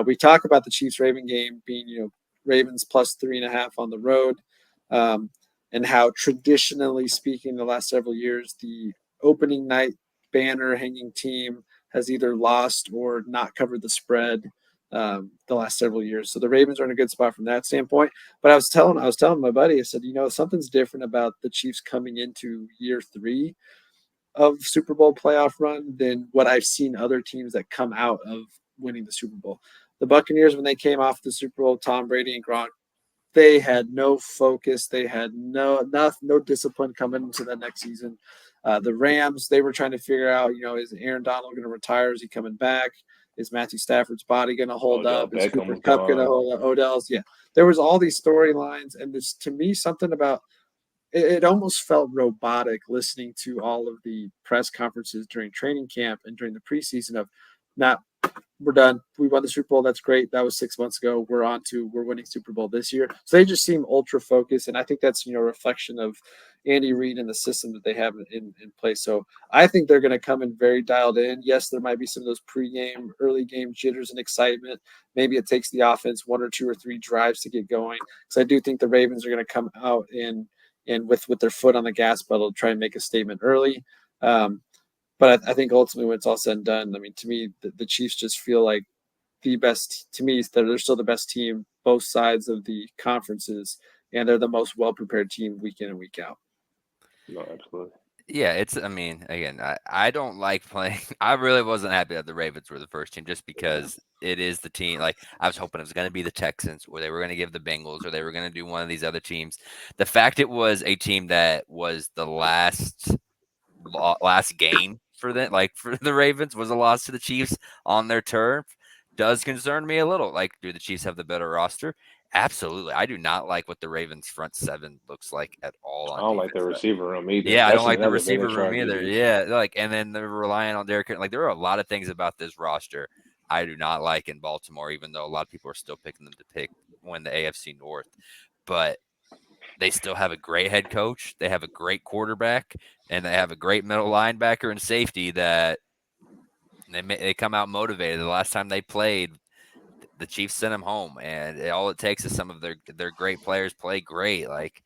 we talk about the Chiefs-Raven game being, Ravens plus 3.5 on the road, and how traditionally speaking, the last several years, the opening night banner hanging team has either lost or not covered the spread the last several years. So the Ravens are in a good spot from that standpoint. But I was telling my buddy, I said, something's different about the Chiefs coming into year 3 of Super Bowl playoff run than what I've seen other teams that come out of winning the Super Bowl. The Buccaneers, when they came off the Super Bowl, Tom Brady and Gronk, they had no focus. They had no discipline coming into the next season. The Rams, they were trying to figure out, is Aaron Donald going to retire? Is he coming back? Is Matthew Stafford's body going to hold Odell up? Is Beckham Cooper was Kupp going to gone. hold up? Odell's, yeah. There was all these storylines, and this to me something about it almost felt robotic listening to all of the press conferences during training camp and during the preseason of not we're done. We won the Super Bowl. That's great. That was 6 months ago. We're winning Super Bowl this year. So they just seem ultra focused. And I think that's, a reflection of Andy Reid and the system that they have in place. So I think they're going to come in very dialed in. Yes, there might be some of those pregame, early game jitters and excitement. Maybe it takes the offense 1 or 2 or 3 drives to get going. Because I do think the Ravens are going to come out and with their foot on the gas pedal, try and make a statement early. But I think ultimately, when it's all said and done, I mean, to me, the Chiefs just feel like the best. To me, they're still the best team, both sides of the conferences, and they're the most well prepared team week in and week out. No, absolutely. Yeah, I mean, again, I don't like playing. I really wasn't happy that the Ravens were the first team just because it is the team. Like, I was hoping it was going to be the Texans or they were going to give the Bengals or they were going to do one of these other teams. The fact it was a team that was the last game for them, like for the Ravens, was a loss to the Chiefs on their turf does concern me a little. Like, do the Chiefs have the better roster? Absolutely. I do not like what the Ravens front seven looks like at all I on don't defense. like the receiver room either. Yeah, I That's don't like the another thing receiver they're room trying to either. do. Yeah, like, and then they're relying on Derrick. Like, there are a lot of things about this roster I do not like in Baltimore, even though a lot of people are still picking them to win the AFC North. But they still have a great head coach. They have a great quarterback, and they have a great middle linebacker and safety that they come out motivated. The last time they played, the Chiefs sent them home, and all it takes is some of their great players play great. Like,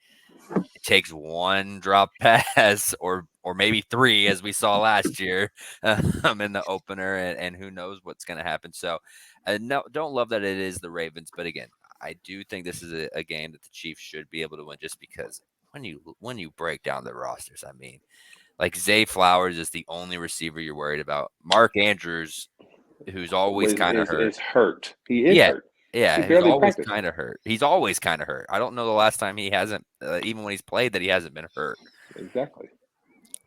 it takes one drop pass or maybe 3, as we saw last year in the opener, and who knows what's going to happen. So, no, don't love that it is the Ravens, but again, I do think this is a game that the Chiefs should be able to win, just because when you break down the rosters, I mean, like, Zay Flowers is the only receiver you're worried about. Mark Andrews, who's always kind of hurt. Is hurt. He is Yeah, hurt. He yeah, he's barely always practiced. kind of hurt. He's always kind of hurt. I don't know the last time he hasn't, even when he's played, that he hasn't been hurt. Exactly.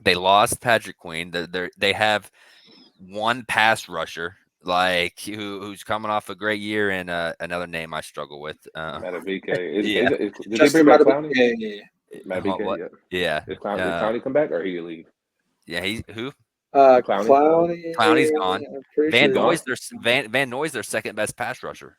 They lost Patrick Queen. They have one pass rusher, like, who's coming off a great year, and another name I struggle with. Matabike. Yeah, Did they Justin bring back Clowney? Madubuike. what? Matabike, yeah. Yeah, Did Clowney come back or he leave? yeah. He's who? Clowney? Clowney. Clowney's gone. I'm pretty Van sure. gone? Noy's Van Noy's their second best pass rusher.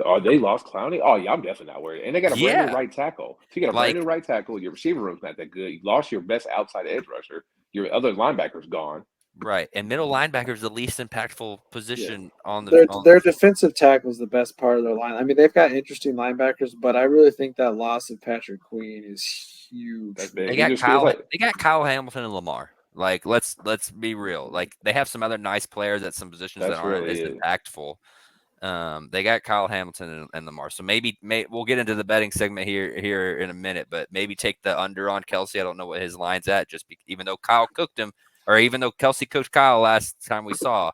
Oh, they lost Clowney? Oh, yeah, I'm definitely not worried. And they got a brand new Yeah, right tackle. So you got a brand new right tackle. Your receiver room's not that good. You lost your best outside edge rusher. Your other linebacker's gone. right. And middle linebacker is the least impactful position on the. Their defensive tackle is the best part of their line. I mean, they've got interesting linebackers, but I really think that loss of Patrick Queen is huge. That's big. They He got just feels like They got Kyle Hamilton and Lamar. Like, let's be real. Like, they have some other nice players at some positions that aren't as impactful. They got Kyle Hamilton and Lamar. So maybe we'll get into the betting segment here in a minute, but maybe take the under on Kelsey. I don't know what his line's at, even though Kyle cooked him, or even though Kelsey coached Kyle last time we saw.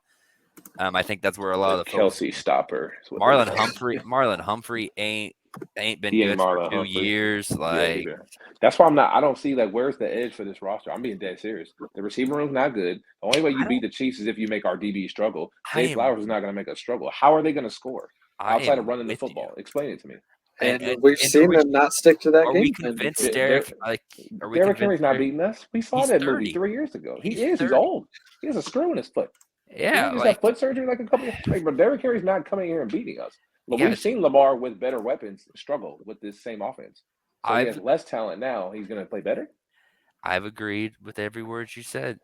I think that's where a lot of the Kelsey stopper. Marlon Humphrey ain't been good for 2 years. Like, yeah, that's why I'm not. I don't see, like, where's the edge for this roster. I'm being dead serious. The receiver room's not good. The only way you beat the Chiefs is if you make our DB struggle. Zay Flowers is not going to make us struggle. How are they going to score outside of running the football? Explain it to me. And we've seen them not stick to that game. Are we convinced, Derek? Derrick Henry's not beating us. We saw that movie 3 years ago. He's old. He has a screw in his foot. Yeah, he just have foot surgery like a couple. But Derrick Henry's not coming here and beating us. But we've seen Lamar with better weapons struggle with this same offense. So he has less talent now. He's going to play better. I've agreed with every word you said.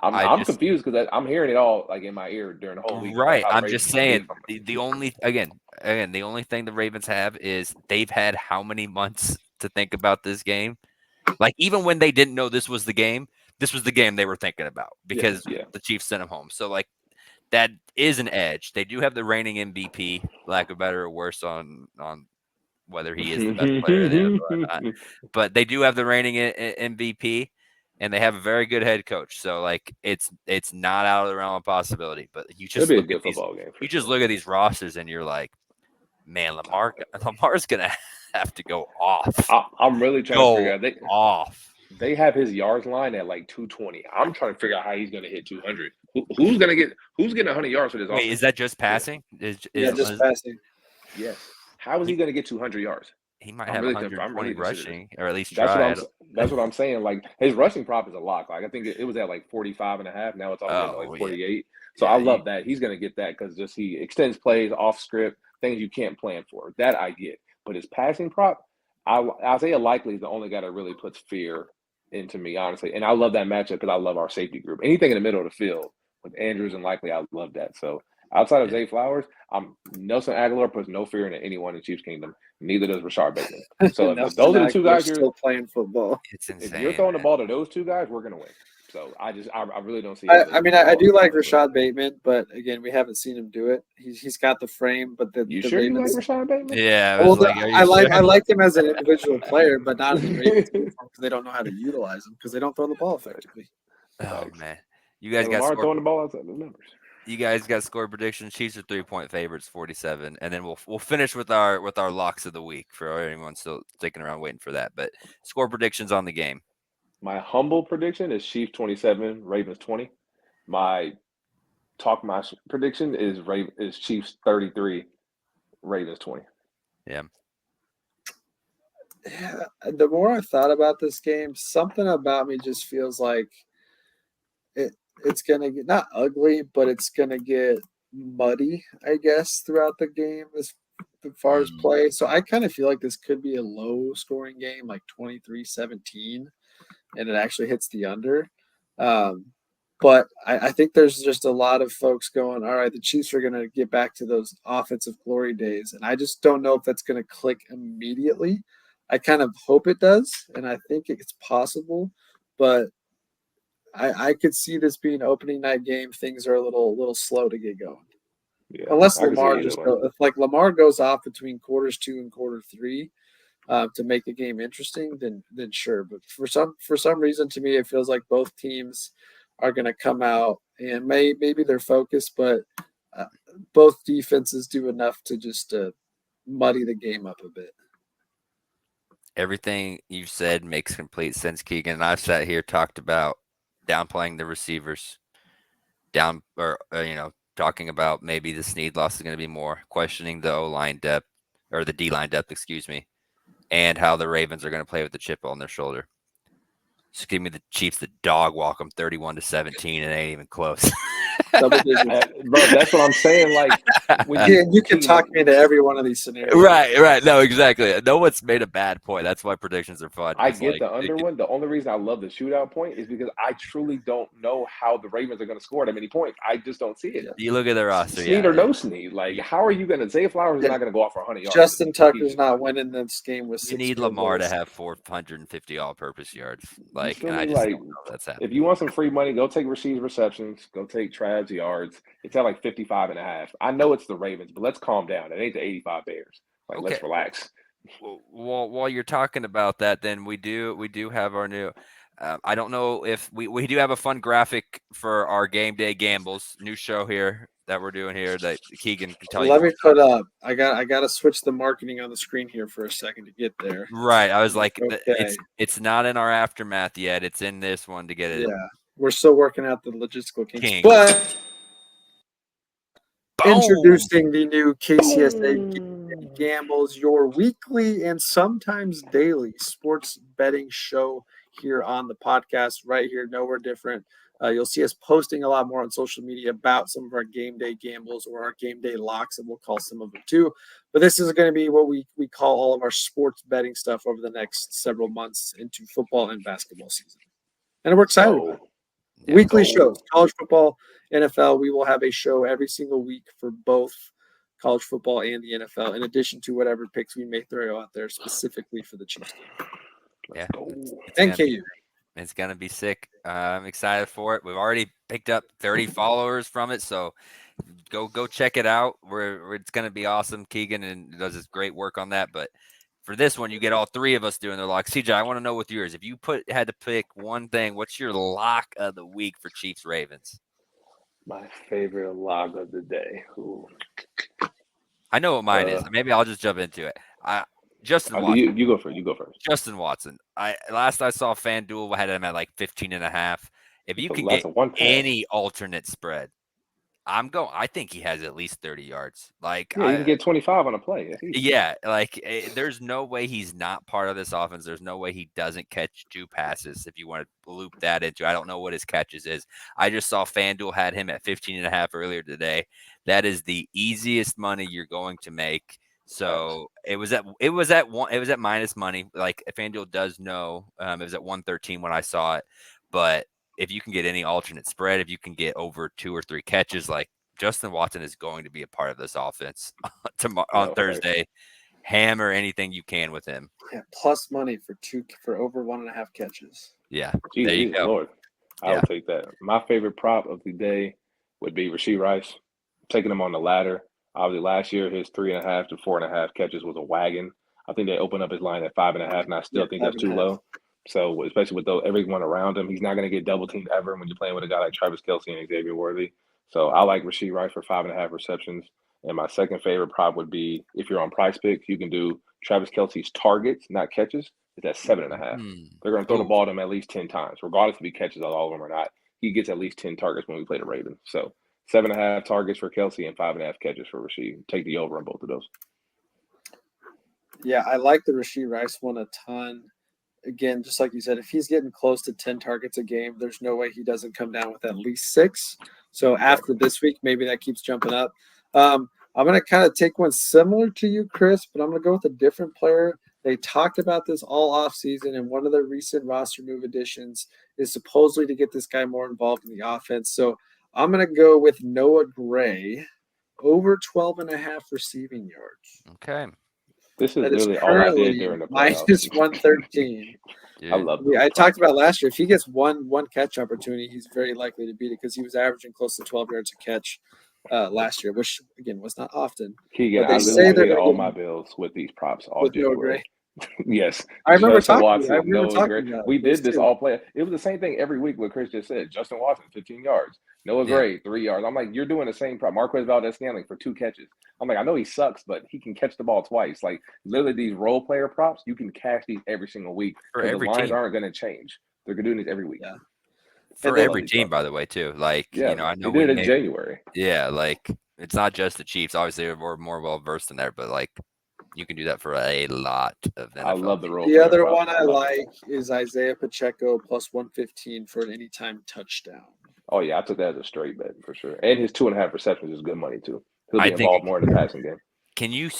I'm confused because I'm hearing it all, like, in my ear during the whole week. Right. I'm just saying the only the only thing the Ravens have is they've had how many months to think about this game? Like, even when they didn't know this was the game they were thinking about, because the Chiefs sent them home. So, like, that is an edge. They do have the reigning MVP, lack of better or worse on whether he is the best player in the NFL or not. But they do have the reigning MVP. and they have a very good head coach. So like it's not out of the realm of possibility. But you It'll just be a look at good football game. you just look at these rosters and you're like, man, Lamar's gonna have to go off. I'm really trying to figure Go out off. they have his yards line at like 220. I'm trying to figure out how he's going to hit 200. Who's getting 100 yards for this Wait, offense? is that just passing? Just passing. Yes. How is he going to get 200 yards? He might I'm have really 120 considered. rushing, or at least That's try. what I'm saying. Like his rushing prop is a lock. Like I think it was at like 45.5. Now it's all the way to Oh, like yeah. 48. So Yeah, I love that. He's going to get that because just he extends plays off script, things you can't plan for. That I get. But his passing prop, Isaiah Likely is the only guy that really puts fear into me, honestly. And I love that matchup because I love our safety group. Anything in the middle of the field with Andrews and Likely, I love that. So outside of yeah. Zay Flowers, Nelson Aguilar puts no fear into anyone in Chiefs Kingdom. Neither does Rashard Bateman. So if those are the two guys still playing football. It's if insane. you're throwing the Man. ball to those two guys, we're gonna win. So I really don't see. I do like Rashad Bateman, but again, we haven't seen him do it. He's got the frame, but the sure you like Ravens. Rashad Bateman? Yeah, Well, I like him as an individual player, but not in the Ravens uniform because they don't know how to utilize him because they don't throw the ball effectively. Oh man, you guys got Lamar throwing the ball outside the numbers. You guys got score predictions. Chiefs are 3-point favorites, 47, and then we'll finish with our locks of the week for anyone still sticking around waiting for that. But score predictions on the game. My humble prediction is Chiefs 27, Ravens 20. My prediction is Chiefs 33, Ravens 20. Yeah. Yeah, the more I thought about this game, something about me just feels like it's gonna get not ugly, but it's gonna get muddy, I guess, throughout the game as far as play. So I kind of feel like this could be a low scoring game, like 23-17, and it actually hits the under. But I think there's just a lot of folks going, all right, the Chiefs are going to get back to those offensive glory days. And I just don't know if that's going to click immediately. I kind of hope it does, and I think it's possible. But I could see this being an opening night game. Things are a little slow to get going. Yeah, Unless I can see Lamar either just way. if like Lamar goes off between quarters 2 and quarter 3 to make the game interesting, then sure. But for some reason, to me, it feels like both teams are going to come out and maybe they're focused, but both defenses do enough to just muddy the game up a bit. Everything you've said makes complete sense, Keegan. And I've sat here talked about downplaying the receivers, talking about maybe the Snead loss is going to be more, questioning the O-line depth or the D-line depth, excuse me, and how the Ravens are going to play with the chip on their shoulder. Just give me the Chiefs the dog walk them 31-17 and it ain't even close. Double digits. Bro, that's what I'm saying. Like, you can talk me into every one of these scenarios. Right. No, exactly. No one's made a bad point. That's why predictions are fun. I get the under one. The only reason I love the shootout point is because I truly don't know how the Ravens are going to score that many points. I just don't see it. You look at their roster. Snead or no Snead. Like, how are you going to say Flowers is not going to go off for 100 yards? Justin Tucker's not winning this game with 6 You need Lamar to have 450 all-purpose yards. Like, and I just don't know that's happening. If you want some free money, go take Rasheed's receptions. Go take Trav's yards. It's at like 55.5. I know it's the Ravens, but let's calm down. It ain't the 85 Bears. Like, let's relax. Well, while you're talking about that, then we do have our new. I don't know if we do have a fun graphic for our Gameday Gambles new show here that we're doing here that Keegan can tell you. Let me put up. I got to switch the marketing on the screen here for a second to get there. Right. I was like, okay. It's not in our aftermath yet. It's in this one to get it. Yeah, we're still working out the logistical kinks. But introducing the new KCSA Gambles, your weekly and sometimes daily sports betting show here on the podcast, right here, nowhere different. You'll see us posting a lot more on social media about some of our game day gambles or our game day locks, and we'll call some of them too. But this is going to be what we call all of our sports betting stuff over the next several months into football and basketball season. And we're excited about it. Yeah, weekly shows, college football, NFL. We will have a show every single week for both college football and the NFL, in addition to whatever picks we may throw out there specifically for the Chiefs game. Yeah. And KU. It's going to be sick. I'm excited for it. We've already picked up 30 followers from it, so go check it out. It's going to be awesome. Keegan and does this great work on that, but For this one, you get all three of us doing their lock. CJ, I want to know with yours. If you had to pick one thing, what's your lock of the week for Chiefs Ravens? My favorite lock of the day. Ooh. I know what mine is. Maybe I'll just jump into it. Justin Watson. You go first. You go first. Justin Watson. Last I saw FanDuel had him at like 15.5. If you can That's get a one pass. any alternate spread, I think he has at least 30 yards. Like, Yeah, you can get 25 on a play. Yeah, like there's no way he's not part of this offense. There's no way he doesn't catch 2 passes. If you want to loop that into, I don't know what his catches is. I just saw FanDuel had him at 15.5 earlier today. That is the easiest money you're going to make. So it was at minus money. Like FanDuel does know, it was at 113 when I saw it. But if you can get any alternate spread, if you can get over 2 or 3 catches, like Justin Watson is going to be a part of this offense on Thursday. Hammer anything you can with him. Yeah, plus money for over 1.5 catches. Yeah, Jesus, there you go. Lord, I'll take that. My favorite prop of the day would be Rashee Rice. Taking him on the ladder. Obviously, last year his 3.5 to 4.5 catches was a wagon. I think they opened up his line at 5.5, and I still think that's too low. So, especially with everyone around him, he's not going to get double teamed ever when you're playing with a guy like Travis Kelce and Xavier Worthy. So, I like Rashee Rice for 5.5 receptions. And my second favorite prop would be, if you're on Price Picks, you can do Travis Kelce's targets, not catches. It's at 7.5. They're going to throw the ball to him at least 10 times, regardless if he catches all of them or not. He gets at least 10 targets when we play the Ravens. So, 7.5 targets for Kelce and 5.5 catches for Rashee. Take the over on both of those. Yeah, I like the Rashee Rice one a ton. Again, just like you said, if he's getting close to 10 targets a game, there's no way he doesn't come down with at least 6. So after this week, maybe that keeps jumping up. I'm going to kind of take one similar to you, Chris, but I'm going to go with a different player. They talked about this all offseason, and one of their recent roster move additions is supposedly to get this guy more involved in the offense. So I'm going to go with Noah Gray, over 12.5 receiving yards. Okay. This is literally all I did during the playoffs. Minus 113. I love it. I talked about last year. If he gets one catch opportunity, he's very likely to beat it because he was averaging close to 12 yards a catch last year, which, again, was not often. Keegan, I literally paid all my bills with these props all January. Yes. I remember talking about it. We did this all play. It was the same thing every week what Chris just said. Justin Watson, 15 yards. Noah Gray, 3 yards. I'm like, you're doing the same prop. Marquez Valdez-Scantling for 2 catches. I'm like, I know he sucks, but he can catch the ball twice. Like, literally these role player props, you can cash these every single week. The lines aren't going to change. They're doing these every week. Yeah. For every team, by the way, too. Like, I know we did it in January. Yeah, like, it's not just the Chiefs. Obviously, we're more well-versed in there, but, like, you can do that for a lot of NFL. I love the role. The other one I like is Isaiah Pacheco plus 115 for an anytime touchdown. Oh, yeah, I took that as a straight bet for sure. And his 2.5 receptions is good money, too. He'll be involved more in the passing game. Can you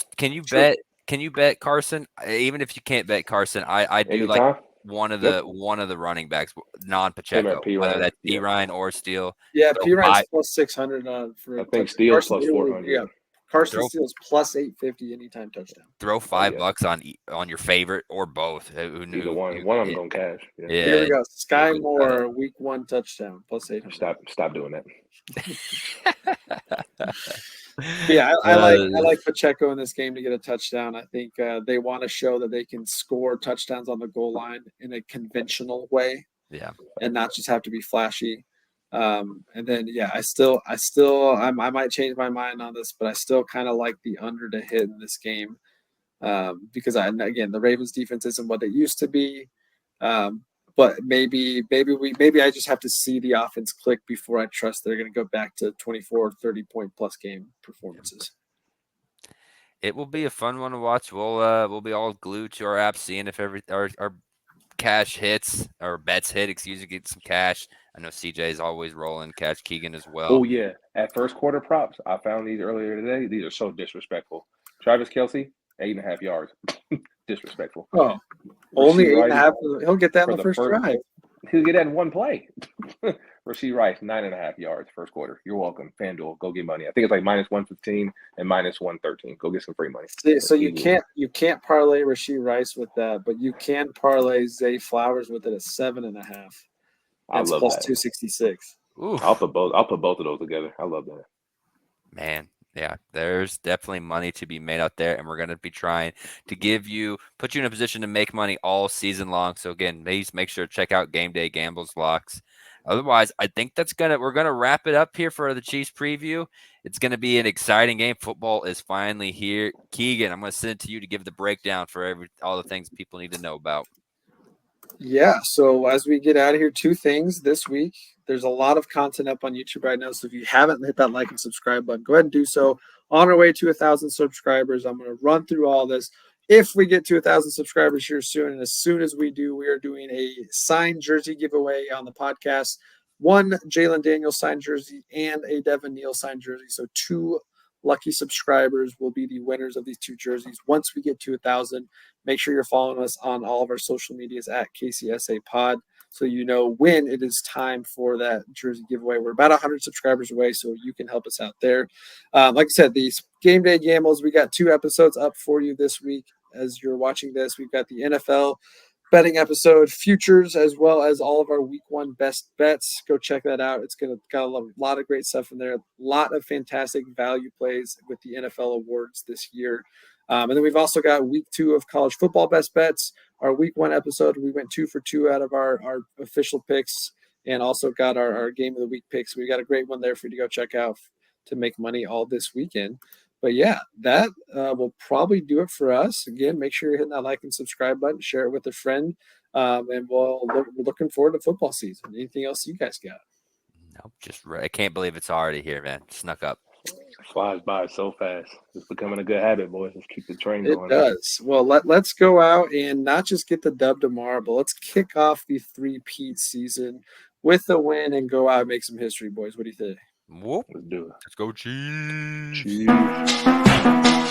bet Carson? Even if you can't bet Carson, I do like one of the running backs, non-Pacheco, whether that's P. Ryan or Steele. Yeah, P. Ryan's plus 600 for. I think Steele's plus 400. Yeah, Carson Steele's plus 850 anytime touchdown. Throw $5 on your favorite or both. Who knew? Either one. One of them gonna cash. Yeah. Here we go. Sky Moore, week 1 touchdown plus 800. Stop doing that. Yeah, I like Pacheco in this game to get a touchdown. I think they want to show that they can score touchdowns on the goal line in a conventional way. Yeah, and not just have to be flashy. And then I might change my mind on this, but I still kind of like the under to hit in this game because the Ravens defense isn't what it used to be. But maybe I just have to see the offense click before I trust they're going to go back to 24, 30 point plus game performances. It will be a fun one to watch. We'll be all glued to our app, seeing if our cash hits or bets hit. Get some cash. I know CJ is always rolling cash. Keegan as well. Oh yeah, at first quarter props, I found these earlier today. These are so disrespectful. Travis Kelce, 8.5 yards. Disrespectful. Oh, only 8.5. He'll get that in the first drive. He'll get that in one play. Rashee Rice, 9.5 yards first quarter. You're welcome. FanDuel, go get money. I think it's like minus 115 and minus 113. Go get some free money. So you can't parlay Rashee Rice with that, but you can parlay Zay Flowers with it at 7.5. I love plus that. 266. I'll put both of those together. I love that. Man, Yeah, there's definitely money to be made out there, and we're going to be trying to put you in a position to make money all season long. So again, please make sure to check out Gameday Gambles locks. Otherwise, I think we're gonna wrap it up here for the Chiefs preview. It's gonna be an exciting game. Football is finally here. Keegan, I'm gonna send it to you to give the breakdown for all the things people need to know about. Yeah, so as we get out of here, two things this week. There's a lot of content up on YouTube right now. So if you haven't hit that like and subscribe button, go ahead and do so. On our way to 1,000 subscribers, I'm going to run through all this. If we get to 1,000 subscribers here soon, and as soon as we do, we are doing a signed jersey giveaway on the podcast. One Jalen Daniels signed jersey and a Devin Neal signed jersey. So two lucky subscribers will be the winners of these two jerseys once we get to 1,000. Make sure you're following us on all of our social medias at KCSA Pod so you know when it is time for that jersey giveaway. We're about 100 subscribers away, so you can help us out there. Like I said, these Game Day Gambles, we got 2 episodes up for you this week. As you're watching this, we've got the NFL betting episode, futures, as well as all of our week 1 best bets. Go check that out. It's got a lot of great stuff in there. A lot of fantastic value plays with the NFL awards this year. And then we've also got week 2 of college football best bets. Our week 1 episode, we went 2 for 2 out of our official picks, and also got our game of the week picks. We got a great one there for you to go check out to make money all this weekend. But yeah, that will probably do it for us. Again, make sure you're hitting that like and subscribe button, share it with a friend, and we're looking forward to football season. Anything else you guys got? Nope, I can't believe it's already here, man. Snuck up. Flies by so fast. It's becoming a good habit, boys. Let's keep the train It going. does. Well, let's go out and not just get the dub tomorrow, but let's kick off the 3-peat season with a win and go out and make some history, boys. What do you think? Whoop. Let's do it. Let's go, Chiefs. Cheers.